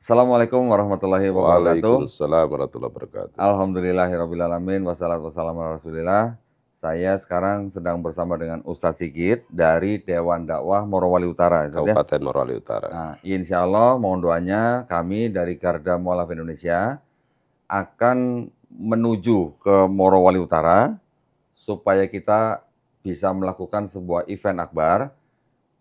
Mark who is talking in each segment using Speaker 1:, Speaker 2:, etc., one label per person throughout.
Speaker 1: Assalamualaikum warahmatullahi wabarakatuh.
Speaker 2: Waalaikumsalam warahmatullahi wabarakatuh.
Speaker 1: Alhamdulillahirrabbilalamin, wassalatu wassalamu ala rasulillah. Saya sekarang sedang bersama dengan Ustadz Sigit dari Dewan Dakwah Morowali Utara.
Speaker 2: Kabupaten Morowali Utara.
Speaker 1: Nah, insya Allah mohon doanya kami dari Garda Mualaf Indonesia akan menuju ke Morowali Utara supaya kita bisa melakukan sebuah event akbar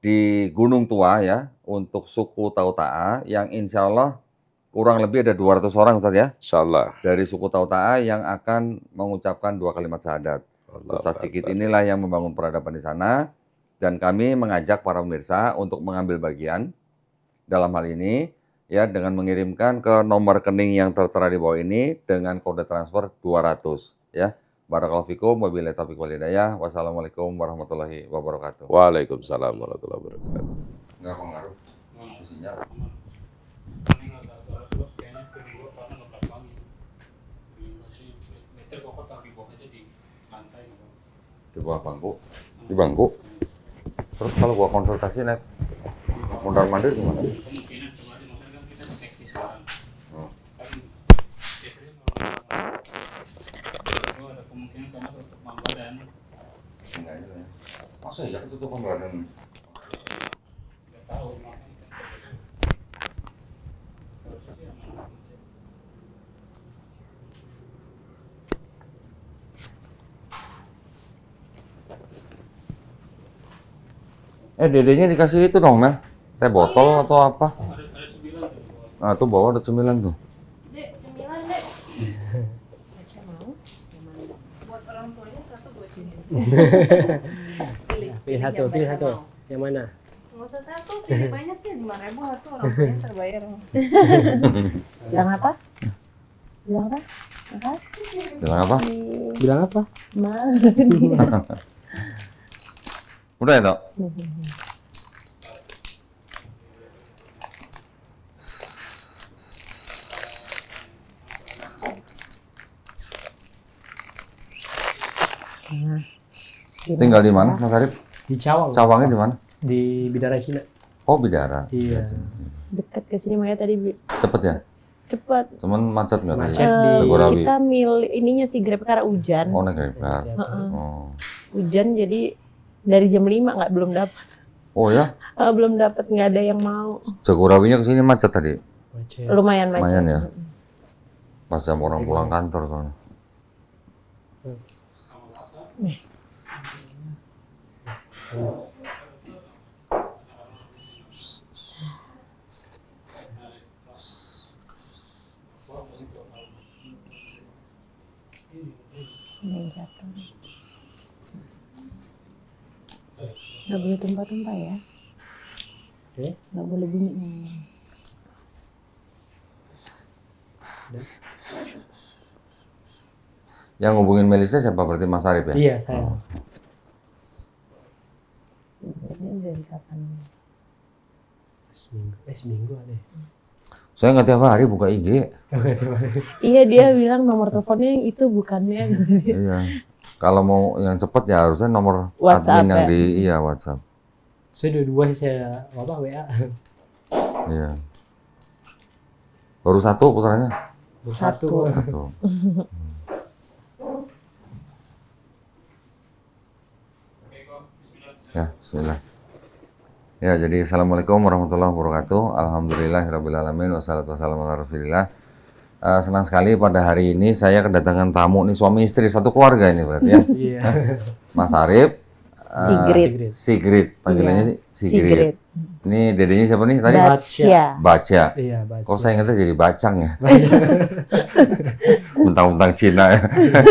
Speaker 1: di Gunung Tua ya untuk suku Tauta'a yang insya Allah kurang lebih ada 200 orang Ustaz ya.
Speaker 2: Insyaallah.
Speaker 1: Dari suku Tauta'a yang akan mengucapkan 2 kalimat syahadat. Ustaz Sigit inilah yang membangun peradaban di sana dan kami mengajak para pemirsa untuk mengambil bagian dalam hal ini ya dengan mengirimkan ke nomor rekening yang tertera di bawah ini dengan kode transfer 200 ya. Barakallahu fikum wabillahi taufiq wal hidayah. Wassalamualaikum warahmatullahi wabarakatuh.
Speaker 2: Waalaikumsalam warahmatullahi wabarakatuh.
Speaker 1: Enggak pengaruh. Sinyal. Di bawah bangku. Di bangku. Terus kalau gua konsultasi naik mondar mandir gimana? Masa ya ketutup pembadan? Nggak tahu. Dedenya dikasih itu dong, Meh. Teh botol atau apa? Nah, tuh bawah ada cemilan tuh.
Speaker 3: Dek, cemilan, Dek. Baca mau? Buat orang tuanya satu buat ini.
Speaker 4: Pilih satu. Yang mana?
Speaker 3: Nggak usah satu, pilih banyak ya. 5.000 satu orang tuanya terbayar.
Speaker 5: Bilang apa? Bilang apa?
Speaker 1: Bilang apa?
Speaker 4: Bilang apa?
Speaker 5: Mal.
Speaker 1: Udah ya, Tok? Tinggal di mana, Mas Arif?
Speaker 4: Di Cawang.
Speaker 1: Cawangnya di mana?
Speaker 4: Di Bidara Cina.
Speaker 1: Oh, Bidara.
Speaker 4: Iya.
Speaker 5: Dekat ke sini makanya tadi
Speaker 1: Cepet ya?
Speaker 5: cepet.
Speaker 1: Cuman macet nggak?
Speaker 4: Macet
Speaker 1: tadi?
Speaker 4: di-
Speaker 1: Jagorawi.
Speaker 5: Kita milih ininya sih Grab karena hujan.
Speaker 1: Oh, naik Grab.
Speaker 5: Heeh.
Speaker 1: Oh.
Speaker 5: Hujan jadi dari jam 5 belum dapat.
Speaker 1: Oh ya?
Speaker 5: Belum dapat, nggak ada yang mau.
Speaker 1: Jagorawinya ke sini macet tadi.
Speaker 4: Macet.
Speaker 5: Lumayan macet.
Speaker 1: Lumayan ya? Pas jam orang pulang kantor soalnya.
Speaker 5: Ada yang jatuh. Nggak boleh tumpah-tumpah ya.
Speaker 4: Oke.
Speaker 5: Nggak boleh bunyi.
Speaker 1: Yang ngubungin Melisa siapa? Berarti Mas Arif ya?
Speaker 4: Iya, saya.
Speaker 5: Ini dari kapan?
Speaker 4: Seminggu ada.
Speaker 1: Saya nggak tiap hari buka IG.
Speaker 5: Iya, dia bilang nomor teleponnya yang itu bukannya.
Speaker 1: Iya. Kalau mau yang cepet ya harusnya nomor
Speaker 5: WhatsApp
Speaker 1: admin yang
Speaker 5: ya?
Speaker 1: di WhatsApp.
Speaker 4: Saya dua-dua saya WA.
Speaker 1: Iya. Baru satu putarannya.
Speaker 5: Satu.
Speaker 1: Satu. Ya, bismillah. Ya, jadi assalamualaikum warahmatullahi wabarakatuh. Alhamdulillahirrabbilalamin. Wassalatu wassalamu ala rasulillah. Senang sekali pada hari ini saya kedatangan tamu nih, suami istri satu keluarga ini berarti ya.
Speaker 4: Iya.
Speaker 1: Mas Arif,
Speaker 5: Sigrid.
Speaker 1: Sigrid, panggilannya
Speaker 5: Iya.
Speaker 1: Sigrid.
Speaker 5: Sigrid.
Speaker 1: Ini dedenya siapa nih tadi?
Speaker 5: Bacia.
Speaker 1: Baca.
Speaker 4: Iya, baca.
Speaker 1: Kok saya ingatnya jadi bacang ya? Mentang-mentang Cina ya.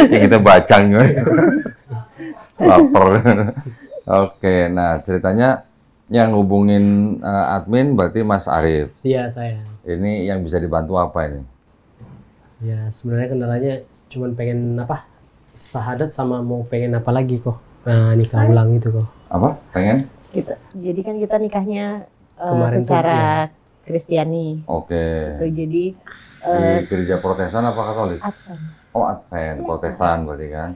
Speaker 1: Yang kita bacang ya. Lapar. Oke, nah ceritanya yang hubungin admin berarti Mas Arif.
Speaker 4: Iya, saya.
Speaker 1: Ini yang bisa dibantu apa ini?
Speaker 4: Ya, sebenarnya kendalanya cuman pengen apa? Syahadat sama mau pengen apa lagi kok. Nah, nikah ulang itu kok.
Speaker 1: Apa? Pengen?
Speaker 5: Jadi kan kita nikahnya
Speaker 4: Kemarin tuh,
Speaker 5: secara Kristiani.
Speaker 1: Oke.
Speaker 5: Tuh, jadi
Speaker 1: Di gereja Protestan apa Katolik?
Speaker 5: Advent.
Speaker 1: Oh, Advent, Protestan berarti kan.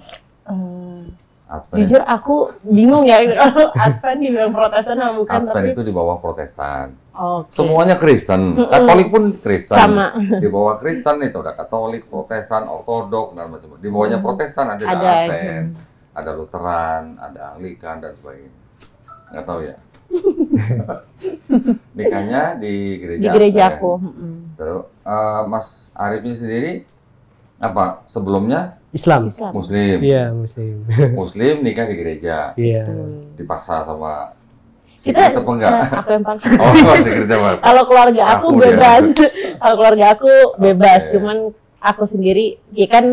Speaker 1: Advent.
Speaker 5: Jujur aku bingung ya, Advent dibilang Protestan atau bukan,
Speaker 1: Advent
Speaker 5: tapi
Speaker 1: itu di bawah Protestan.
Speaker 5: oke.
Speaker 1: Semuanya Kristen. Katolik pun Kristen.
Speaker 5: Sama.
Speaker 1: Di bawah Kristen itu ada Katolik, Protestan, Ortodok dan macam-macam. Di bawahnya Protestan ada
Speaker 5: Ada.
Speaker 1: Advent, ada Lutheran, ada Anglikan dan sebagainya. Nggak tahu ya. Nikahnya di gereja.
Speaker 5: Di gereja
Speaker 1: Advent.
Speaker 5: aku.
Speaker 1: Terus Mas Arifnya sendiri apa sebelumnya
Speaker 4: Islam.
Speaker 5: Islam.
Speaker 1: Muslim.
Speaker 4: Iya, Muslim.
Speaker 1: Muslim nikah di gereja.
Speaker 4: Iya.
Speaker 1: Dipaksa sama
Speaker 5: Kita
Speaker 1: Secret apa enggak?
Speaker 5: aku yang paksa.
Speaker 1: Oh, secret apa?
Speaker 5: Kalau keluarga aku
Speaker 1: Aku dia.
Speaker 5: bebas. Kalau keluarga aku bebas,
Speaker 1: Oke.
Speaker 5: cuman aku sendiri ya kan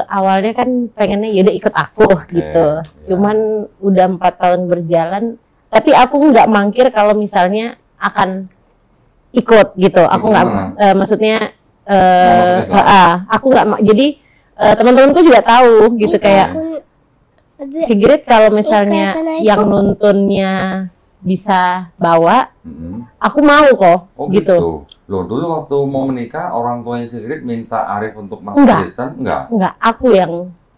Speaker 5: awalnya kan pengennya yaudah ikut aku gitu.
Speaker 1: ya.
Speaker 5: Cuman udah 4 tahun berjalan, tapi aku nggak mangkir kalau misalnya akan ikut gitu. Aku nggak maksudnya
Speaker 1: masuk Islam.
Speaker 5: aku nggak jadi teman-temanku juga tahu gitu kayak Sigrid kalau misalnya yang nuntunnya bisa bawa, aku mau kok
Speaker 1: Oh
Speaker 5: gitu.
Speaker 1: gitu. Loh, dulu waktu mau menikah orang tuanya Sigrid minta Arif untuk masuk
Speaker 5: Enggak.
Speaker 1: Kristen? Enggak.
Speaker 5: Enggak, aku yang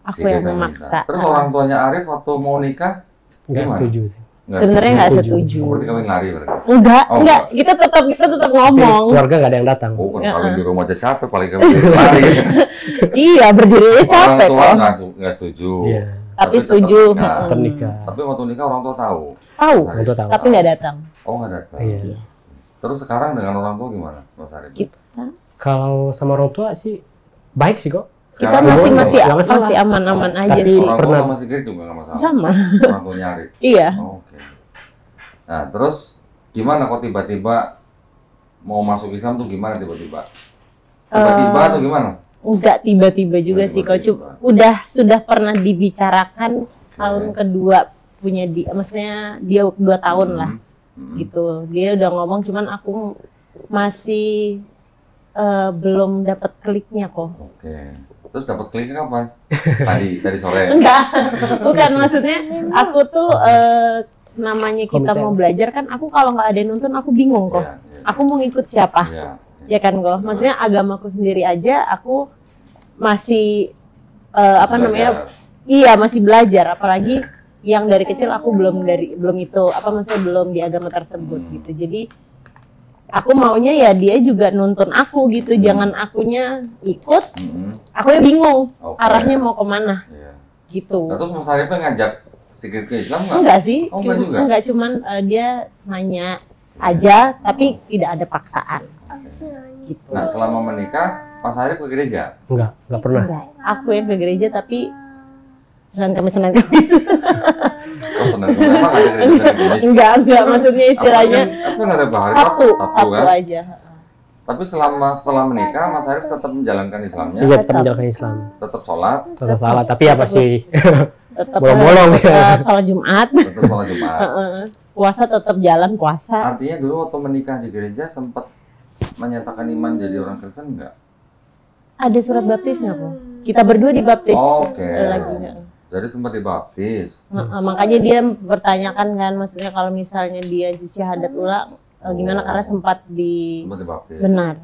Speaker 1: Sigrid yang
Speaker 5: memaksa.
Speaker 1: minta. Terus orang tuanya Arif waktu mau nikah
Speaker 4: Nggak
Speaker 1: gimana?
Speaker 4: setuju sih.
Speaker 5: Sebenarnya nggak
Speaker 4: Setuju.
Speaker 5: setuju.
Speaker 1: Oh, berarti kawin lari berarti.
Speaker 5: Enggak,
Speaker 1: Oh,
Speaker 5: enggak. Kita tetap ngomong.
Speaker 4: Keluarga nggak ada yang datang.
Speaker 1: Oh, kan
Speaker 5: Ya.
Speaker 1: kawin di rumah aja capek, paling kawin lari.
Speaker 5: Iya, berdiri aja capek
Speaker 1: Orang tua
Speaker 5: kok.
Speaker 1: nggak setuju.
Speaker 4: Iya.
Speaker 5: Tapi
Speaker 1: tetap
Speaker 5: setuju.
Speaker 1: nikah.
Speaker 4: Tetap nikah.
Speaker 1: Tapi waktu nikah orang tua tahu.
Speaker 5: Tahu,
Speaker 1: Mas Arif.
Speaker 4: Untuk tahu.
Speaker 5: tapi nggak datang.
Speaker 1: Oh, nggak datang.
Speaker 4: Iya.
Speaker 1: Terus sekarang dengan orang tua gimana, Mas Arif?
Speaker 5: Kita
Speaker 4: Kalau sama orang tua sih baik sih kok.
Speaker 5: kita
Speaker 1: Sekarang
Speaker 5: masih
Speaker 1: orang
Speaker 5: masih
Speaker 1: tua-
Speaker 4: nggak masalah.
Speaker 5: masih aman-aman aja
Speaker 4: Tapi
Speaker 5: sih.
Speaker 1: orang tua
Speaker 4: pernah-
Speaker 1: sama Sigrid juga nggak masalah.
Speaker 5: Sama.
Speaker 1: Orang tuanya Arif.
Speaker 5: Iya.
Speaker 1: Oh, oke. Nah, terus gimana kok tiba-tiba mau masuk Islam tuh gimana tiba-tiba? Tiba-tiba atau gimana?
Speaker 5: Enggak tiba-tiba juga sih kok.
Speaker 1: Tiba-tiba.
Speaker 5: Sudah pernah dibicarakan tahun kedua punya dia, maksudnya dia 2 tahun lah gitu. Dia udah ngomong, cuman aku masih belum dapat kliknya kok.
Speaker 1: Oke. Terus dapat kliknya kapan? Tadi sore.
Speaker 5: Enggak, bukan maksudnya aku tuh namanya kita mau belajar kan, aku kalau nggak ada yang nuntun aku bingung kok.
Speaker 1: Iya, iya.
Speaker 5: Aku mau ngikut siapa?
Speaker 1: Iya.
Speaker 5: Ya kan kok. Maksudnya agamaku sendiri aja aku masih apa
Speaker 1: Belajar.
Speaker 5: namanya? Iya, masih belajar, apalagi yang dari kecil aku belum itu apa maksudnya belum di agama tersebut gitu. Jadi aku maunya ya dia juga nuntun aku gitu, jangan akunya ikut, aku ya bingung
Speaker 1: Oke.
Speaker 5: arahnya mau kemana
Speaker 1: Iya.
Speaker 5: gitu.
Speaker 1: Nah, terus Mas Arifnya ngajak Sigrid ke Islam nggak?
Speaker 5: Enggak sih,
Speaker 1: Oh, enggak juga?
Speaker 5: enggak cuman dia nanya aja tapi tidak ada paksaan gitu.
Speaker 1: Nah, selama menikah, Mas Arif ke gereja?
Speaker 4: Nggak pernah.
Speaker 5: Enggak, aku yang ke gereja tapi Senin Kamis.
Speaker 1: Oh, senang. Emang ada gereja Senin Kamis?
Speaker 5: Enggak, maksudnya istilahnya
Speaker 1: Apa ada bahari?
Speaker 5: Sabtu
Speaker 1: kan?
Speaker 5: aja.
Speaker 1: Tapi setelah menikah, Mas Arif tetap menjalankan Islamnya,
Speaker 4: Juga tetap menjalankan Islam.
Speaker 1: tetap sholat,
Speaker 4: Tetap salah, tapi ya pasti
Speaker 5: Tetap
Speaker 4: Bolong-bolong.
Speaker 5: tetap sholat Jumat,
Speaker 1: tetap sholat Jumat.
Speaker 5: puasa tetap jalan puasa.
Speaker 1: Artinya dulu waktu menikah di gereja sempat menyatakan iman jadi orang Kristen nggak?
Speaker 5: Ada surat baptisnya kok. Kita berdua dibaptis
Speaker 1: Oke.
Speaker 5: lagi.
Speaker 1: Jadi sempat dibaptis.
Speaker 5: Makanya dia bertanyakan kan, maksudnya kalau misalnya dia syahadat ulang gimana, karena sempat
Speaker 1: Sempat dibaptis.
Speaker 5: benar.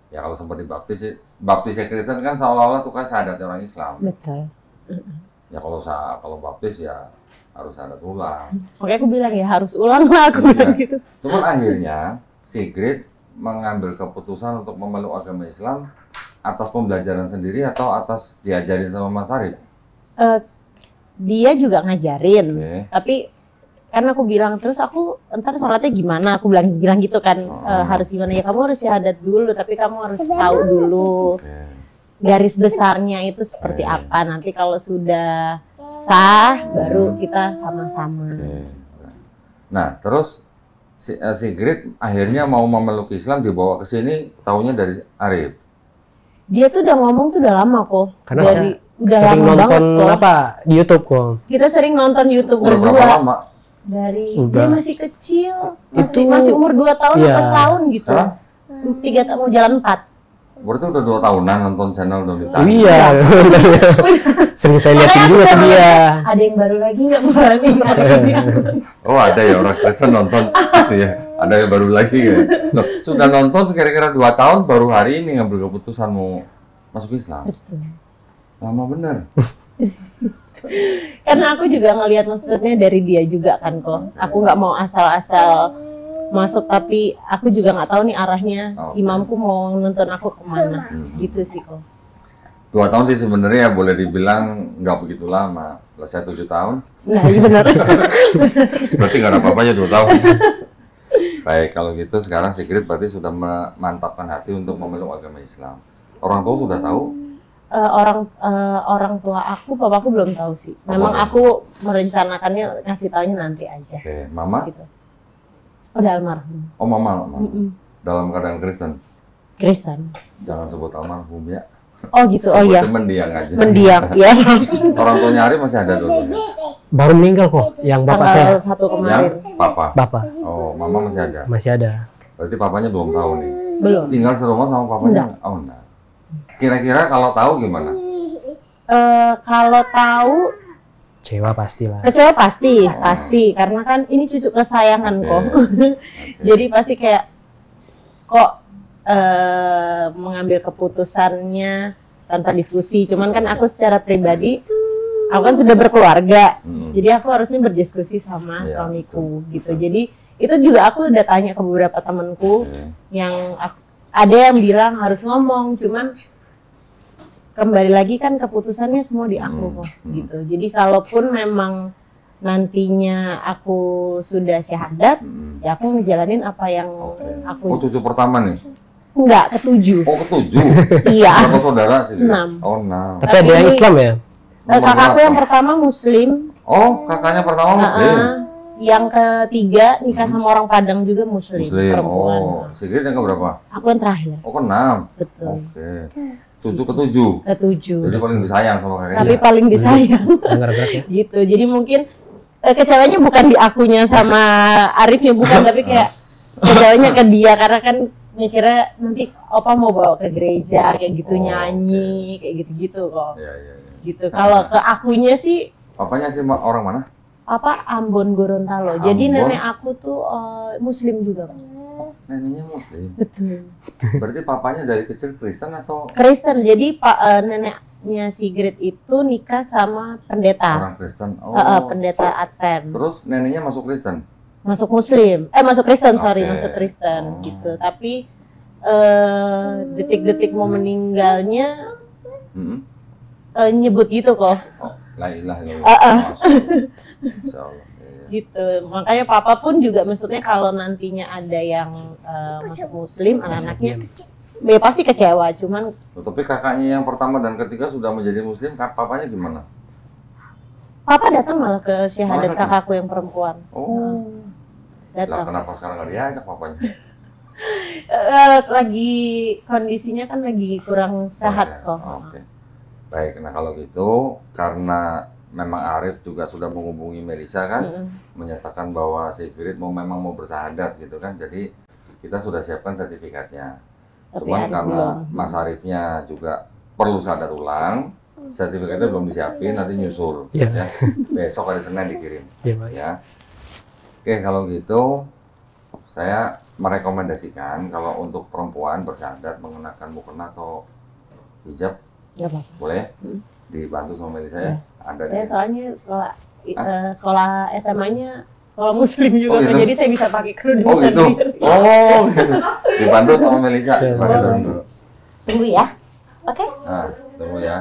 Speaker 1: Ya kalau sempat dibaptis sih, baptisnya Kristen kan seolah-olah tuh kan syahadat orang Islam.
Speaker 5: Betul.
Speaker 1: Ya kalau baptis ya harus syahadat ulang.
Speaker 5: Makanya aku bilang ya harus ulang lah, aku bilang gitu.
Speaker 1: Cuman akhirnya Sigrid mengambil keputusan untuk memeluk agama Islam atas pembelajaran sendiri atau atas diajarin sama Mas Arif?
Speaker 5: Dia juga ngajarin,
Speaker 1: Oke.
Speaker 5: tapi kan aku bilang terus aku ntar sholatnya gimana, aku bilang gitu kan. Harus gimana ya, kamu harus syahadat dulu, tapi kamu harus tahu dulu
Speaker 1: Oke.
Speaker 5: garis besarnya itu seperti apa. Nanti kalau sudah sah baru kita sama-sama.
Speaker 1: Oke. Nah, terus Sigrid akhirnya mau memeluk Islam, dibawa ke sini taunya dari Arif.
Speaker 5: Dia tuh udah ngomong tuh udah lama kok.
Speaker 4: Karena
Speaker 5: Dari udah
Speaker 4: sering
Speaker 5: lama banget
Speaker 4: nonton
Speaker 5: kok.
Speaker 4: apa di YouTube kok.
Speaker 5: Kita sering nonton YouTube
Speaker 1: Udah berapa
Speaker 5: berdua.
Speaker 1: lama?
Speaker 5: Dari
Speaker 4: Udah.
Speaker 5: dia masih kecil,
Speaker 4: Itu-
Speaker 5: masih umur 2 tahun
Speaker 4: Iya.
Speaker 5: apa setahun gitu.
Speaker 1: Sekarang?
Speaker 5: 3 tahun mau jalan 4.
Speaker 1: Berarti udah 2 tahunan nonton channel Donita.
Speaker 4: Iya. Sering saya liatin juga tuh dia.
Speaker 5: Ada yang baru lagi nggak berani hari ini?
Speaker 1: Oh, ada ya orang Kristen nonton gitu ya. Ada yang baru lagi ya. Loh, sudah nonton kira-kira 2 tahun baru hari ini ngambil keputusan mau masuk Islam.
Speaker 5: Betul.
Speaker 1: Lama bener.
Speaker 5: Karena aku juga ngelihat maksudnya dari dia juga kan kok. Aku nggak mau asal-asal masuk, tapi aku juga nggak tahu nih arahnya imamku mau nuntun aku kemana. Gitu sih kok.
Speaker 1: 2 tahun sih sebenarnya boleh dibilang nggak begitu lama. Kalau saya 7 tahun.
Speaker 5: Nah iya benar.
Speaker 1: Berarti nggak ada apa-apanya 2 tahun. Baik, kalau gitu sekarang Sigrid berarti sudah memantapkan hati untuk memeluk agama Islam. Orang tua sudah tahu?
Speaker 5: Orang tua aku, papaku belum tahu sih. Memang aku merencanakannya ngasih taunya nanti aja.
Speaker 1: Oke, mama?
Speaker 5: Gitu. Udah almarhum.
Speaker 1: Oh mama. Dalam keadaan Kristen?
Speaker 5: Kristen.
Speaker 1: Jangan sebut almarhum ya.
Speaker 5: Oh gitu, oh iya.
Speaker 1: Mendiang aja.
Speaker 5: Mendiang, ya.
Speaker 1: Orang tuanya Arif masih ada dulunya?
Speaker 4: Baru meninggal kok, yang bapak
Speaker 5: Tanggal
Speaker 4: saya.
Speaker 5: 1 kemarin.
Speaker 1: Yang papa?
Speaker 4: Bapak.
Speaker 1: Oh, mama masih ada?
Speaker 4: Masih ada.
Speaker 1: Berarti papanya belum tahu nih?
Speaker 5: Belum.
Speaker 1: Tinggal serumah sama papanya? Oh enggak. Kira-kira kalau tahu gimana?
Speaker 5: Kalau tahu
Speaker 4: Kecewa pastilah.
Speaker 5: kecewa pasti karena kan ini cucu kesayangan kok. Jadi pasti kayak kok mengambil keputusannya tanpa diskusi. Cuman kan aku secara pribadi aku kan sudah berkeluarga. Jadi aku harusnya berdiskusi sama suamiku gitu. Jadi itu juga aku udah tanya ke beberapa temanku yang ada yang bilang harus ngomong, cuman kembali lagi kan keputusannya semua di aku kok gitu. Jadi kalaupun memang nantinya aku sudah syahadat, ya aku ngejalanin apa yang aku.
Speaker 1: Oh, cucu pertama nih?
Speaker 5: Enggak, ketujuh.
Speaker 1: Oh, ketujuh?
Speaker 5: Iya.
Speaker 1: Berapa saudara sih?
Speaker 5: 6.
Speaker 1: Oh, 6.
Speaker 4: Tapi ada yang Islam ya?
Speaker 5: Kakakku yang pertama Muslim.
Speaker 1: Oh, kakaknya pertama Muslim?
Speaker 5: Yang ketiga nikah sama orang Padang juga Muslim. Perempuan.
Speaker 1: Oh, Sigrid yang keberapa?
Speaker 5: Aku yang terakhir.
Speaker 1: Oh, ke-6.
Speaker 5: Betul.
Speaker 1: Oke. Cucu ketujuh?
Speaker 5: Ketujuh.
Speaker 1: Jadi paling disayang sama kakeknya?
Speaker 5: Tapi paling disayang.
Speaker 4: Gerak-gerak ya?
Speaker 5: Gitu. Jadi mungkin kecewanya bukan di akunya sama Arifnya, bukan, tapi kayak kecewanya ke dia karena kan mikirnya nanti opa mau bawa ke gereja kayak gitu, nyanyi kayak gitu-gitu kok.
Speaker 1: Iya.
Speaker 5: Gitu. Kalau ke akunya sih
Speaker 1: Papanya sih orang mana?
Speaker 5: apa Ambon Gorontalo. Jadi
Speaker 1: Ambon?
Speaker 5: nenek aku tuh Muslim juga kan.
Speaker 1: Neneknya Muslim.
Speaker 5: Betul.
Speaker 1: Berarti papanya dari kecil Kristen atau
Speaker 5: Kristen. Jadi neneknya Sigrid itu nikah sama pendeta.
Speaker 1: orang Kristen? Oh.
Speaker 5: Pendeta Advent.
Speaker 1: Terus neneknya masuk Kristen?
Speaker 5: Masuk Muslim. Masuk Kristen, sorry,
Speaker 1: Oke.
Speaker 5: masuk Kristen
Speaker 1: Oh.
Speaker 5: gitu. Tapi detik-detik mau meninggalnya nyebut gitu kok.
Speaker 1: Oh, la ilaha illallah. Insyaallah. Iya.
Speaker 5: Gitu. Makanya papa pun juga maksudnya kalau nantinya ada yang masuk Muslim, anak-anaknya ya pasti kecewa. Cuman
Speaker 1: Tapi kakaknya yang pertama dan ketiga sudah menjadi Muslim, papanya gimana?
Speaker 5: papa datang malah ke syahadat
Speaker 1: Malah datang?
Speaker 5: kakakku yang perempuan.
Speaker 1: Oh. Lah
Speaker 5: Datang.
Speaker 1: kenapa sekarang nggak diajak papanya?
Speaker 5: Lagi kondisinya kan lagi kurang sehat kok.
Speaker 1: Oke. Baik, nah kalau gitu karena memang Arif juga sudah menghubungi Melisa kan, menyatakan bahwa Sigrid memang mau bersahadat gitu kan, jadi kita sudah siapkan sertifikatnya.
Speaker 5: Tapi
Speaker 1: Cuman
Speaker 5: Arif
Speaker 1: karena
Speaker 5: belum.
Speaker 1: Mas Arifnya juga perlu sahadat ulang, sertifikatnya belum disiapin, nanti nyusul.
Speaker 4: Iya.
Speaker 1: Ya. Besok hari Senin dikirim.
Speaker 4: Iya, Pak.
Speaker 1: Ya. Oke, kalau gitu saya merekomendasikan kalau untuk perempuan bersahadat mengenakan mukena atau hijab,
Speaker 5: Nggak apa-apa.
Speaker 1: boleh dibantu sama Melisa ya. Ada
Speaker 5: Saya
Speaker 1: di-
Speaker 5: soalnya sekolah SMA-nya sekolah Muslim juga,
Speaker 1: Oh, gitu?
Speaker 5: kan, jadi saya bisa pakai kerudung
Speaker 1: Oh gitu.
Speaker 5: sendiri.
Speaker 1: Oh gitu. Dibantu sama Melisa.
Speaker 4: Iya.
Speaker 1: Pakai dulu.
Speaker 5: Tunggu ya. Oke.
Speaker 1: Nah, tunggu ya.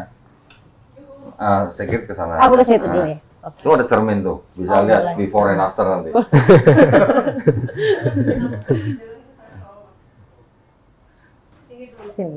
Speaker 1: Sigrid ke sana.
Speaker 5: Aku ke situ
Speaker 1: Nah,
Speaker 5: dulu ya. Oke.
Speaker 1: Tuh ada cermin tuh, bisa
Speaker 5: Oh,
Speaker 1: lihat
Speaker 5: boleh.
Speaker 1: before and after nanti.
Speaker 5: Sini.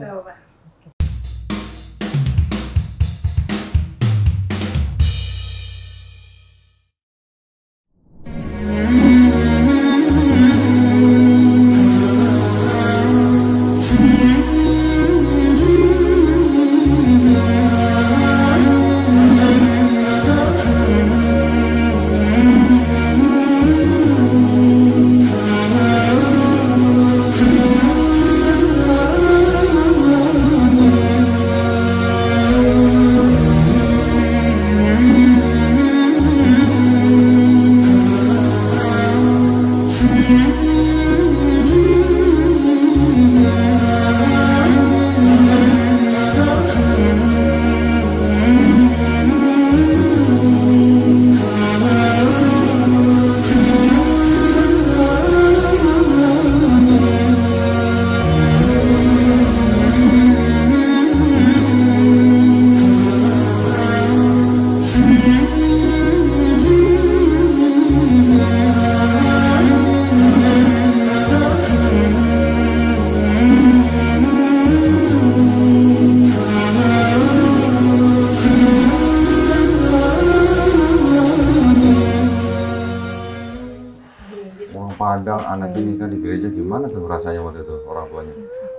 Speaker 1: nikah di gereja gimana tuh rasanya waktu itu orang tuanya?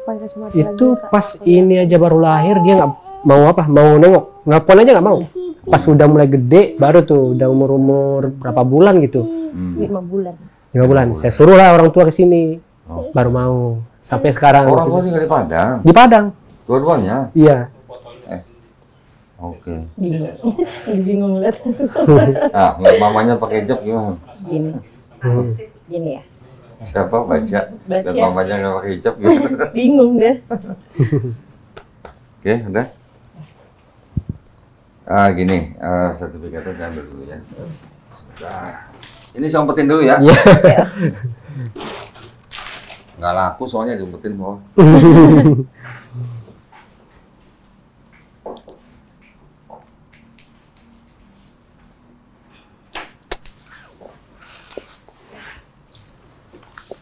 Speaker 5: Pakai kacamata
Speaker 4: Itu
Speaker 5: lagi, Kak.
Speaker 4: pas ini aja baru lahir dia nggak mau apa, mau nengok, nelfon aja nggak mau. Pas udah mulai gede baru tuh udah umur berapa bulan gitu,
Speaker 5: 5 bulan.
Speaker 4: 5 bulan. Saya suruh lah orang tua ke sini,
Speaker 1: Oh.
Speaker 4: baru mau. Sampai sekarang.
Speaker 1: Orang
Speaker 4: gitu.
Speaker 1: tua tinggal di Padang,
Speaker 4: Di Padang.
Speaker 1: dua-duanya.
Speaker 4: Iya.
Speaker 1: Oke.
Speaker 5: Bingung. Lagi bingung lihat.
Speaker 1: Ah, ngeliat mamanya pakai hijab gimana?
Speaker 5: Gini.
Speaker 4: Hmm.
Speaker 5: Gini ya.
Speaker 1: Siapa baca?
Speaker 5: Baca.
Speaker 1: Dan mamanya nggak pakai hijab gimana?
Speaker 5: Bingung deh.
Speaker 1: Oke, udah. Gini, sertifikatnya saya ambil dulu ya. Sudah. Ini saya umpetin dulu ya.
Speaker 4: Iya.
Speaker 1: Nggak laku soalnya diumpetin bawah.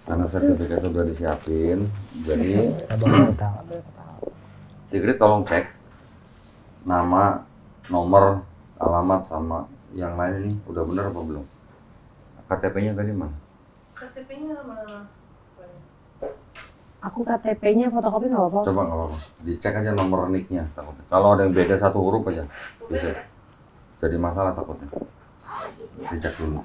Speaker 1: Karena sertifikatnya udah disiapin, jadi
Speaker 4: Abang mau tahu.
Speaker 1: Sigrid tolong cek nama, nomor, alamat sama yang lain ini udah benar apa belum? KTP-nya tadi mana?
Speaker 3: KTP-nya mana?
Speaker 5: Aku KTP-nya fotokopi nggak apa-apa.
Speaker 1: Coba nggak apa-apa, dicek aja nomor nick-nya takutnya. Kalau ada yang beda 1 huruf aja bisa jadi masalah takutnya. Dicek dulu.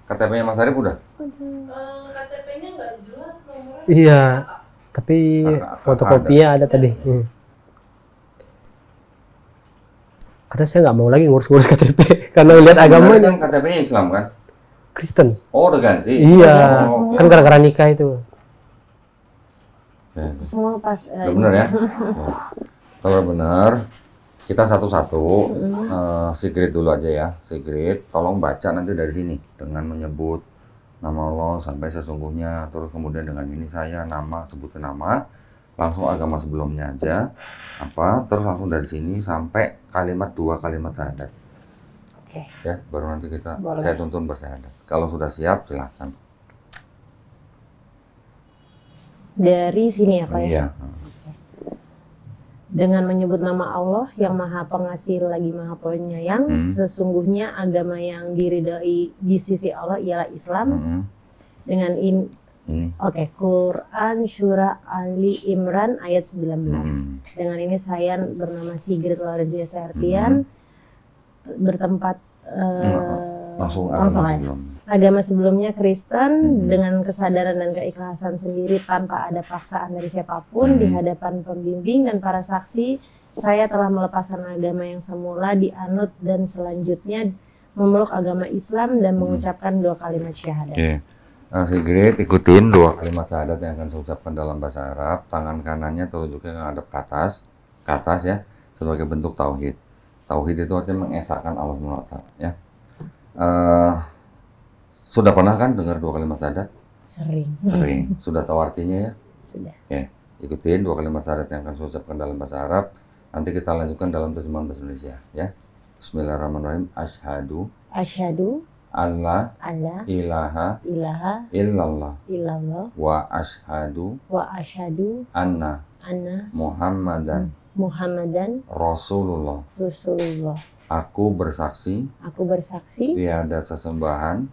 Speaker 1: KTP-nya Mas Arif udah?
Speaker 3: KTP-nya nggak jelas nomornya.
Speaker 4: Iya. Tapi
Speaker 1: Kakak
Speaker 4: fotokopinya ada tadi. Karena saya nggak mau lagi ngurus-ngurus KTP karena lihat agamanya
Speaker 1: Kan KTP-nya Islam kan?
Speaker 4: Kristen.
Speaker 1: Oh udah ganti?
Speaker 4: Iya.
Speaker 1: Oh, oke.
Speaker 4: Kan gara-gara nikah itu.
Speaker 1: Oke.
Speaker 5: Semua pas.
Speaker 1: Udah bener ya? Oke. Kalau benar, kita satu-satu Sigrid dulu aja ya. Sigrid, tolong baca nanti dari sini dengan menyebut nama Allah sampai sesungguhnya, terus kemudian dengan ini saya nama, sebutin nama, langsung agama sebelumnya aja, terus langsung dari sini sampai 2 kalimat syahadat.
Speaker 5: Oke.
Speaker 1: Ya, baru nanti
Speaker 5: Boleh.
Speaker 1: saya tuntun bersyahadat. Kalau sudah siap, silahkan.
Speaker 5: Dari sini ya Pak ya.
Speaker 1: Iya.
Speaker 5: Dengan menyebut nama Allah yang Maha Pengasih lagi Maha Penyayang, sesungguhnya agama yang diridhoi di sisi Allah ialah Islam. Dengan
Speaker 1: Ini.
Speaker 5: Oke, Quran Surah Ali Imran ayat 19. Dengan ini saya bernama Sigrid Laurentia Sehertian, bertempat
Speaker 1: Langsung
Speaker 5: langsung
Speaker 1: agama
Speaker 5: aja.
Speaker 1: sebelum.
Speaker 5: Agama sebelumnya Kristen, dengan kesadaran dan keikhlasan sendiri tanpa ada paksaan dari siapapun, di hadapan pembimbing dan para saksi, saya telah melepaskan agama yang semula dianut dan selanjutnya memeluk agama Islam dan mengucapkan 2 kalimat syahadat.
Speaker 1: Oke. Nah, Sigrid ikutin 2 kalimat syahadat yang akan saya ucapkan dalam bahasa Arab. Tangan kanannya telunjuknya menghadap ke atas ya, sebagai bentuk tauhid. Tauhid itu artinya mengesahkan Allah SWT ya. Sudah pernah kan dengar 2 kalimat syahadat?
Speaker 5: Sering.
Speaker 1: Sering. Sudah tahu artinya ya?
Speaker 5: Sudah.
Speaker 1: Oke. Ikutin 2 kalimat syahadat yang akan saya ucapkan dalam bahasa Arab. Nanti kita lanjutkan dalam terjemahan bahasa Indonesia ya. Bismillahirrahmanirrahim. Asyhadu
Speaker 5: Asyhadu
Speaker 1: alla
Speaker 5: alla
Speaker 1: ilaha
Speaker 5: ilaha
Speaker 1: illallah
Speaker 5: illallah
Speaker 1: wa asyhadu
Speaker 5: wa asyhadu
Speaker 1: anna
Speaker 5: anna
Speaker 1: Muhammadan
Speaker 5: Muhammadan
Speaker 1: Rasulullah.
Speaker 5: Rasulullah.
Speaker 1: Aku bersaksi
Speaker 5: Aku bersaksi,
Speaker 1: tiada sesembahan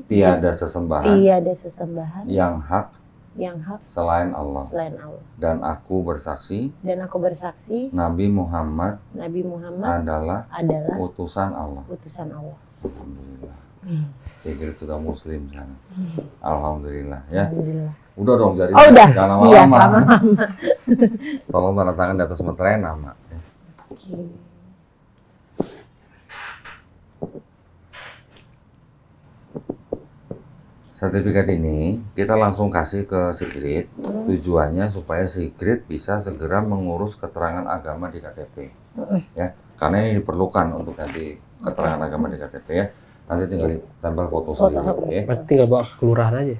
Speaker 5: tiada
Speaker 1: sesembahan
Speaker 5: sesembahan
Speaker 1: yang hak
Speaker 5: yang hak
Speaker 1: selain Allah.
Speaker 5: selain Allah.
Speaker 1: Dan aku bersaksi
Speaker 5: Dan aku bersaksi
Speaker 1: Nabi Muhammad
Speaker 5: Nabi Muhammad
Speaker 1: adalah
Speaker 5: adalah
Speaker 1: utusan Allah.
Speaker 5: utusan Allah.
Speaker 1: Alhamdulillah. Sigrid sudah muslim sekarang. Alhamdulillah ya.
Speaker 5: Alhamdulillah.
Speaker 1: Udah dong jadi
Speaker 5: Oh udah,
Speaker 1: jangan
Speaker 5: iya
Speaker 1: lama-lama.
Speaker 5: lama-lama.
Speaker 1: Tolong tanda tangan di atas meterai nama. Ya.
Speaker 5: Oke.
Speaker 1: Sertifikat ini kita langsung kasih ke Sigrid. Tujuannya supaya Sigrid bisa segera mengurus keterangan agama di KTP. Ya, karena ini diperlukan untuk ganti keterangan agama di KTP ya. Nanti tinggal ditempel foto sendiri. Ya.
Speaker 4: Berarti tinggal bawa ke kelurahan aja.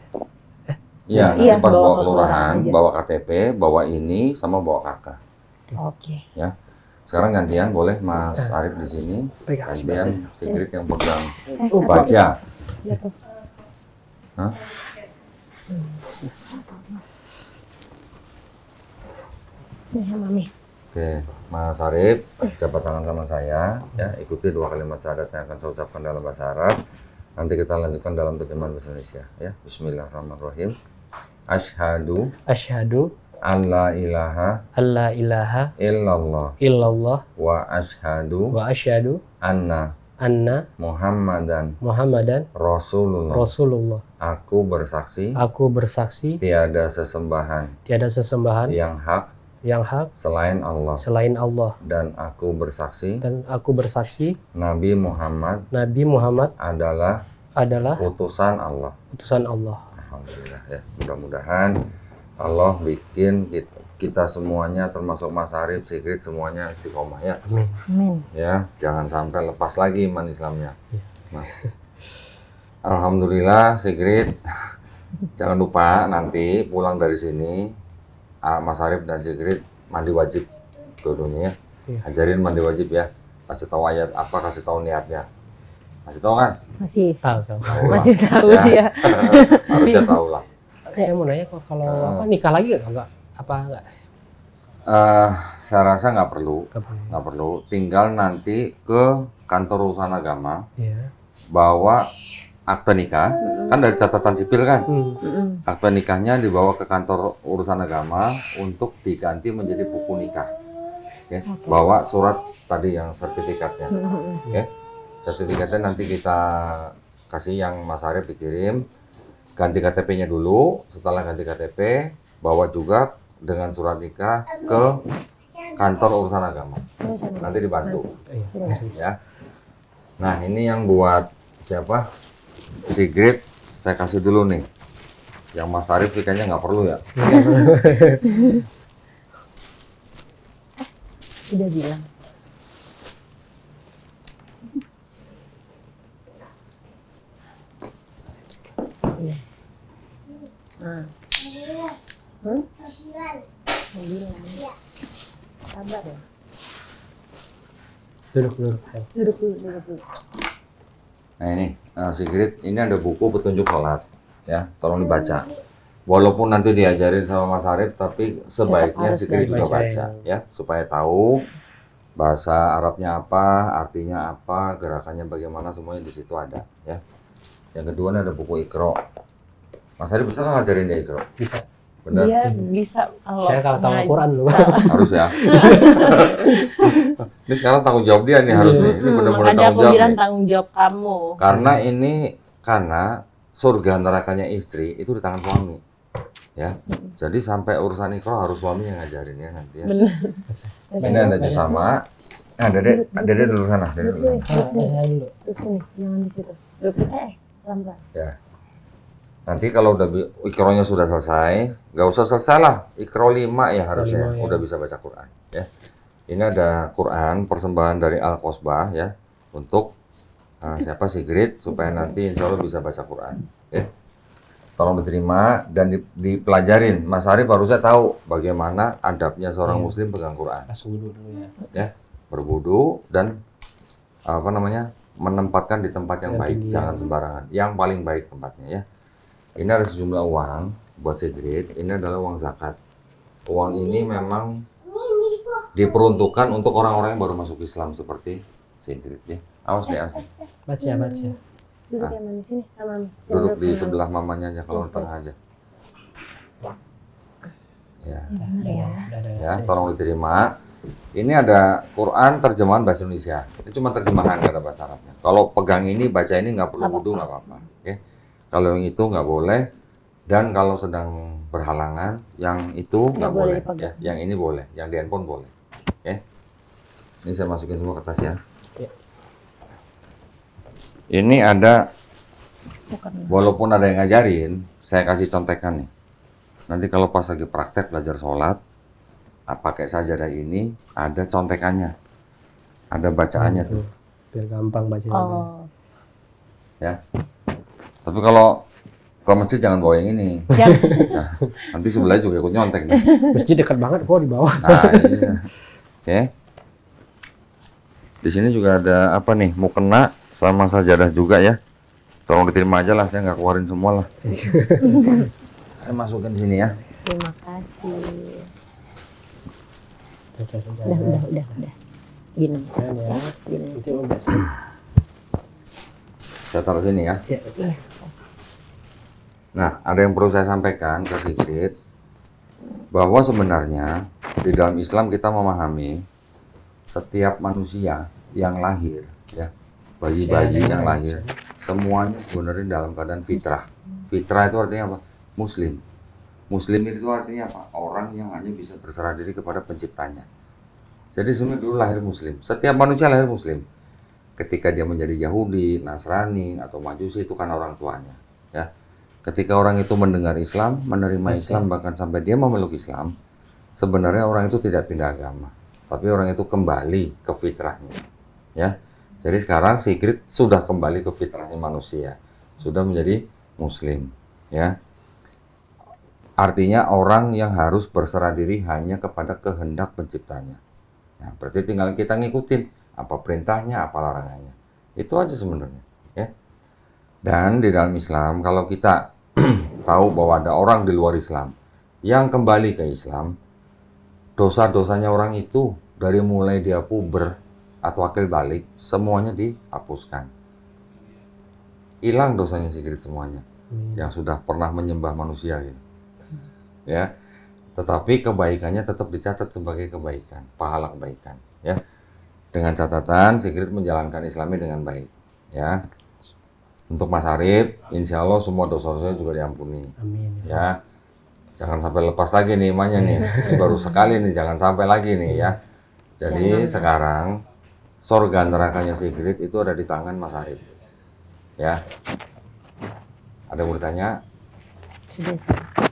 Speaker 1: Iya, nanti
Speaker 5: Iya,
Speaker 1: pas
Speaker 5: bawa
Speaker 1: bawa
Speaker 5: ke
Speaker 1: kelurahan,
Speaker 5: kelurahan aja.
Speaker 1: bawa KTP, bawa ini sama bawa kakak.
Speaker 5: Oke.
Speaker 1: Ya. Sekarang gantian boleh Mas Arif di sini.
Speaker 4: Pegang
Speaker 1: Gantian Sigrid yang pegang
Speaker 5: Baca.
Speaker 1: baca.
Speaker 5: Ya tuh.
Speaker 1: Hah?
Speaker 5: Sini Mami.
Speaker 1: Oke, Mas Arif, jabat tangan sama saya, ya ikuti 2 kalimat syahadat yang akan saya ucapkan dalam bahasa Arab. Nanti kita lanjutkan dalam terjemahan bahasa Indonesia ya. Bismillahirrahmanirrahim. Asyhadu
Speaker 4: Asyhadu
Speaker 1: alla ilaha
Speaker 4: alla ilaha
Speaker 1: illallah
Speaker 4: illallah
Speaker 1: wa asyhadu
Speaker 4: wa asyhadu
Speaker 1: anna
Speaker 4: anna
Speaker 1: Muhammadan
Speaker 4: Muhammadan
Speaker 1: Rasulullah.
Speaker 4: Rasulullah.
Speaker 1: Aku bersaksi
Speaker 4: Aku bersaksi
Speaker 1: tiada sesembahan
Speaker 4: tiada sesembahan
Speaker 1: yang hak
Speaker 4: yang hak
Speaker 1: selain Allah,
Speaker 4: selain Allah,
Speaker 1: dan aku bersaksi
Speaker 4: dan aku bersaksi
Speaker 1: Nabi Muhammad
Speaker 4: Nabi Muhammad
Speaker 1: adalah
Speaker 4: adalah
Speaker 1: utusan Allah.
Speaker 4: utusan Allah.
Speaker 1: Alhamdulillah ya. Mudah-mudahan Allah bikin kita semuanya termasuk Mas Arif, Sigrid semuanya istiqomah ya.
Speaker 4: Amin.
Speaker 5: Amin.
Speaker 1: Ya, jangan sampai lepas lagi iman Islamnya. Nah. Alhamdulillah Sigrid. Jangan lupa nanti pulang dari sini Mas Arif dan Sigrid mandi wajib dua-duanya ya.
Speaker 4: Iya.
Speaker 1: Ajarin mandi wajib ya. Kasih tahu ayat apa, kasih tahu niatnya. Masih tahu kan?
Speaker 5: Masih
Speaker 4: Tahu.
Speaker 1: Tahu lah.
Speaker 5: masih tahu
Speaker 1: Ya.
Speaker 5: dia.
Speaker 1: Harusnya tahu lah.
Speaker 4: Saya mau nanya kok kalau apa nikah lagi enggak? Apa enggak?
Speaker 1: Saya rasa nggak perlu.
Speaker 4: Nggak perlu.
Speaker 1: Nggak perlu. Tinggal nanti ke kantor urusan agama
Speaker 4: Iya.
Speaker 1: bawa akte nikah. Kan dari catatan sipil kan. Akte nikahnya dibawa ke kantor urusan agama untuk diganti menjadi buku nikah. Ya, bawa surat tadi yang sertifikatnya. Ya, sertifikatnya nanti kita kasih yang Mas Arif dikirim. Ganti KTP-nya dulu. Setelah ganti KTP, bawa juga dengan surat nikah ke kantor urusan agama. Nanti dibantu.
Speaker 4: Iya.
Speaker 1: Ya. Nah, ini yang buat siapa? Sigrid, saya kasih dulu nih. Yang Mas Arif sih kayaknya nggak perlu ya.
Speaker 5: Sudah bilang. Iya. Nah. Sabar ya.
Speaker 4: Duduk.
Speaker 5: Duduk dulu.
Speaker 1: Nah ini, Sigrid, ini ada buku petunjuk sholat. Ya, tolong dibaca. Walaupun nanti diajarin sama Mas Arif, tapi sebaiknya
Speaker 5: Harus
Speaker 1: Sigrid juga
Speaker 4: dibacain.
Speaker 1: baca. Ya, supaya tahu bahasa Arabnya apa, artinya apa, gerakannya bagaimana, semuanya di situ ada. Ya. Yang kedua ada buku Iqra. Mas Arif bisa nggak ngajarin dia Iqra?
Speaker 4: Bisa.
Speaker 1: Benar?
Speaker 5: Dia bisa kalau
Speaker 4: Saya kalau tahu
Speaker 5: ngaji-
Speaker 4: Al-Quran loh.
Speaker 1: Harus ya. Ini sekarang tanggung jawab dia nih harus nih. Ini benar-benar
Speaker 5: Makanya
Speaker 1: tanggung
Speaker 5: aku
Speaker 1: jawab
Speaker 5: bilang
Speaker 1: nih.
Speaker 5: tanggung jawab kamu.
Speaker 1: Karena surga nerakanya istri itu di tangan suami. Ya. Jadi sampai urusan Iqra harus suami yang ngajarin ya nanti ya.
Speaker 5: Benar.
Speaker 1: Ini ada jus sama. Dede dulu sana, Dede dulu sana.
Speaker 4: Saya dulu.
Speaker 5: Duduk sini, jangan di situ. Duduk pelan-pelan.
Speaker 1: Ya. Nanti kalau udah Iqra-nya sudah selesai, nggak usah selesai lah. Iqra 5 ya harusnya
Speaker 4: 5 ya.
Speaker 1: udah bisa baca Quran ya. Ini ada Quran persembahan dari Al-Qasbah ya untuk siapa Sigrid supaya nanti insya Allah bisa baca Quran ya. Tolong diterima dan dipelajarin. Mas Arif harusnya tahu bagaimana adabnya seorang Muslim pegang Quran
Speaker 4: Pas wudhu dulu ya.
Speaker 1: ya, berwudu dan menempatkan di tempat yang
Speaker 4: Yang
Speaker 1: baik,
Speaker 4: tinggi,
Speaker 1: jangan sembarangan. Yang paling baik tempatnya ya. Ini ada sejumlah uang buat Sigrid. Ini adalah uang zakat. Uang ini memang diperuntukkan untuk orang-orang yang baru masuk Islam seperti Sigrid ya. Awas deh, awas.
Speaker 4: Baca.
Speaker 5: Duduk yang mana sini sama Mami.
Speaker 1: Duduk di
Speaker 5: sini.
Speaker 1: sebelah mamanya aja, kalau di tengah aja. Ya, ya, tolong diterima. Ini ada Quran terjemahan bahasa Indonesia. Itu cuma terjemahan, nggak ada bahasa Arabnya. Kalau pegang ini, baca ini nggak perlu wudu, nggak apa-apa. Oke. Kalau yang itu nggak boleh. Dan kalau sedang berhalangan, yang itu nggak
Speaker 5: boleh
Speaker 1: boleh.
Speaker 5: dipegang.
Speaker 1: Ya, yang ini boleh. Yang di handphone boleh. Oke. Ini saya masukin semua ke tas ya.
Speaker 4: Ya.
Speaker 1: Ini ada,
Speaker 5: Bukan.
Speaker 1: walaupun ada yang ngajarin, saya kasih contekan nih. Nanti kalau pas lagi praktek belajar sholat, pakai sajadah ini ada contekannya, ada bacaannya tuh,
Speaker 4: Biar gampang bacanya.
Speaker 5: Oh.
Speaker 1: ya. Tapi kalau ke masjid jangan bawa yang ini,
Speaker 5: Jangan.
Speaker 1: nah, nanti sebelahnya juga ikut nyontek nih.
Speaker 4: Masjid dekat banget kok di bawah.
Speaker 1: Nah, iya. Oke. Di sini juga ada apa nih? Mukena sama sajadah juga ya. Tolong diterima aja lah, saya nggak keluarin semua lah. Saya masukin sini ya.
Speaker 5: Terima kasih.
Speaker 4: Udah.
Speaker 5: Udah. Gini.
Speaker 4: Ya.
Speaker 5: Gini.
Speaker 4: Nanti mau baca.
Speaker 1: Saya taruh sini ya.
Speaker 4: Ya.
Speaker 1: Nah, ada yang perlu saya sampaikan ke Sigrid, bahwa sebenarnya di dalam Islam kita memahami setiap manusia yang lahir, ya, bayi-bayi yang lahir, semuanya sebenarnya dalam keadaan fitrah. Fitrah itu artinya apa? Muslim. Muslim itu artinya apa? Orang yang hanya bisa berserah diri kepada penciptanya. Jadi sebenarnya dulu lahir Muslim. Setiap manusia lahir Muslim. Ketika dia menjadi Yahudi, Nasrani, atau Majusi itu kan orang tuanya, ya. Ketika orang itu mendengar Islam, menerima Islam, bahkan sampai dia memeluk Islam, sebenarnya orang itu tidak pindah agama, tapi orang itu kembali ke fitrahnya, ya. Jadi sekarang Sigrid sudah kembali ke fitrahnya manusia, sudah menjadi Muslim, ya. Artinya orang yang harus berserah diri hanya kepada kehendak penciptanya. Nah, berarti tinggal kita ngikutin apa perintahnya, apa larangannya. Itu aja sebenarnya, ya. Dan di dalam Islam, kalau kita tahu bahwa ada orang di luar Islam yang kembali ke Islam, dosa-dosanya orang itu dari mulai dia puber atau akil balik, semuanya dihapuskan. Hilang dosanya Sigrid semuanya, yang sudah pernah menyembah manusia gitu. Ya. Tetapi kebaikannya tetap dicatat sebagai kebaikan, pahala kebaikan, ya. Dengan catatan Sigrid menjalankan Islamnya dengan baik, ya. Untuk Mas Arif, insya Allah semua dosa-dosanya juga diampuni.
Speaker 4: Amin.
Speaker 1: Ya, jangan sampai lepas lagi nih imannya nih. Ini baru sekali nih, jangan sampai lagi nih ya. Jadi sekarang surga nerakanya Sigrid itu ada di tangan Mas Arif. Ya. Ada yang bertanya?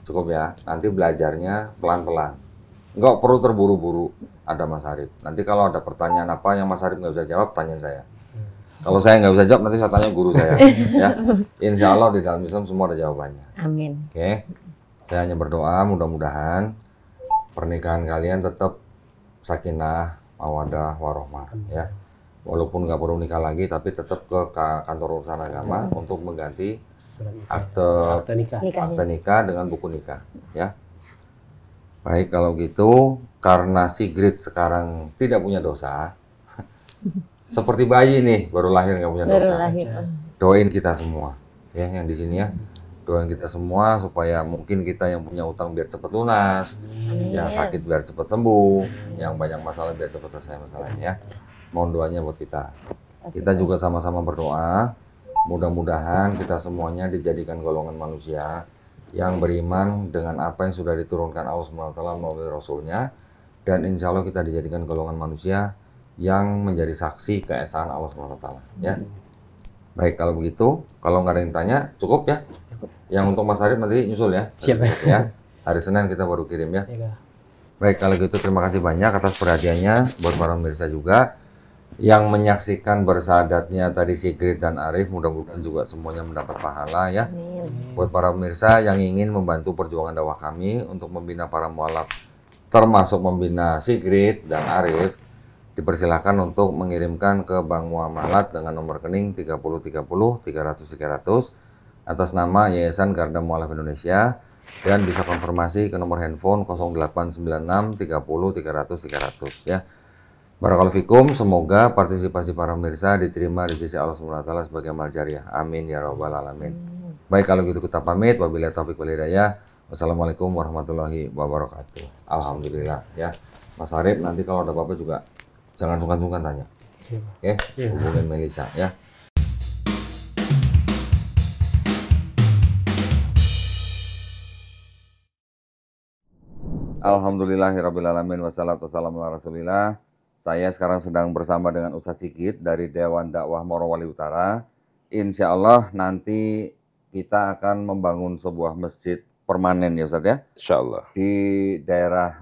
Speaker 1: Cukup ya. Nanti belajarnya pelan-pelan. Nggak perlu terburu-buru. Ada Mas Arif. Nanti kalau ada pertanyaan apa yang Mas Arif nggak bisa jawab, tanyain saya. Kalau saya nggak bisa jawab, nanti saya tanya guru saya. Ya, insya Allah di dalam Islam semua ada jawabannya.
Speaker 5: Amin.
Speaker 1: Oke, saya hanya berdoa mudah-mudahan pernikahan kalian tetap sakinah, mawaddah, warohmah. Ya, walaupun nggak perlu nikah lagi, tapi tetap ke kantor urusan agama untuk mengganti akte nikah dengan buku nikah. Ya, baik kalau gitu, karena Sigrid sekarang tidak punya dosa. Seperti bayi nih, baru lahir nggak punya dosa. Doain kita semua, ya yang di sini ya. Doain kita semua supaya mungkin kita yang punya utang biar cepat lunas, yang sakit biar cepat sembuh, yang banyak masalah biar cepat selesai masalahnya. Ya. Mohon doanya buat kita. Kita juga sama-sama berdoa, mudah-mudahan kita semuanya dijadikan golongan manusia yang beriman dengan apa yang sudah diturunkan Allah SWT melalui Rasulnya, dan insya Allah kita dijadikan golongan manusia yang menjadi saksi keesaan Allah SWT, ya. Baik kalau begitu, kalau nggak ada yang tanya, cukup ya. Yang untuk Mas Arif nanti nyusul ya.
Speaker 4: Siap
Speaker 1: ya. Hari Senin kita baru kirim ya. Baik kalau gitu terima kasih banyak atas perhatiannya buat para pemirsa juga yang menyaksikan bersahadatnya tadi Sigrid dan Arif, mudah-mudahan juga semuanya mendapat pahala ya. Buat para pemirsa yang ingin membantu perjuangan dakwah kami untuk membina para mualaf, termasuk membina Sigrid dan Arif, dipersilakan untuk mengirimkan ke Bank Muamalat dengan nomor rekening 3030 300 300 atas nama Yayasan Garda Mualaf Indonesia, dan bisa konfirmasi ke nomor handphone 0896 30 300 300 ya. Barakallahu fikum, semoga partisipasi para pemirsa diterima di sisi Allah SWT sebagai amal jariah. Amin ya rabbal alamin. Baik kalau gitu kita pamit, wabillahi taufiq wal hidayah. Wassalamualaikum warahmatullahi wabarakatuh. Alhamdulillah ya. Mas Arif nanti kalau ada apa-apa juga jangan sungkan-sungkan tanya. Oke, hubungin Melisa ya. Alhamdulillahirrabbilalamin wassalatu wassalamu ala rasulillah. Saya sekarang sedang bersama dengan Ustadz Sigit dari Dewan Dakwah Morowali Utara. Insya Allah nanti kita akan membangun sebuah masjid permanen ya Ustadz ya.
Speaker 2: Insya Allah.
Speaker 1: Di daerah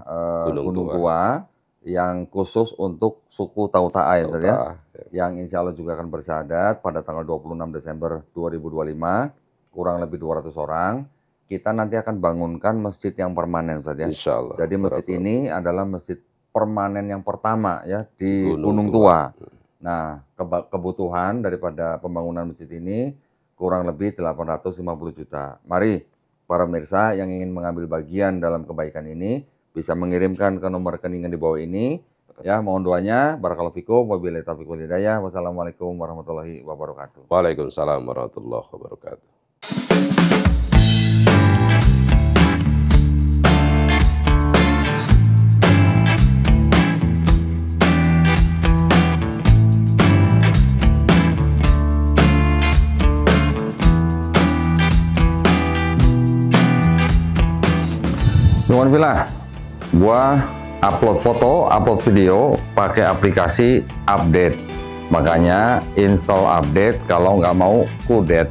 Speaker 1: Gunung Tua yang khusus untuk suku Tauta'a ya Ustadz ya. Yang insya Allah juga akan bersyahadat pada tanggal 26 Desember 2025. Kurang lebih 200 orang. Kita nanti akan bangunkan masjid yang permanen Ustadz ya.
Speaker 2: Insya Allah.
Speaker 1: Jadi masjid ini adalah masjid permanen yang pertama ya di Gunung Tua. Nah, kebutuhan daripada pembangunan masjid ini kurang lebih 850 juta. Mari para pemirsa yang ingin mengambil bagian dalam kebaikan ini bisa mengirimkan ke nomor rekening yang di bawah ini Ya, mohon doanya. Barakallahu fikum. Wabillahi taufiq wal hidayah. Wassalamualaikum warahmatullahi wabarakatuh.
Speaker 2: Waalaikumsalam warahmatullahi wabarakatuh.
Speaker 1: Nuhun pilah, gua upload foto, upload video pakai aplikasi Update. Makanya install Update kalau nggak mau kudet.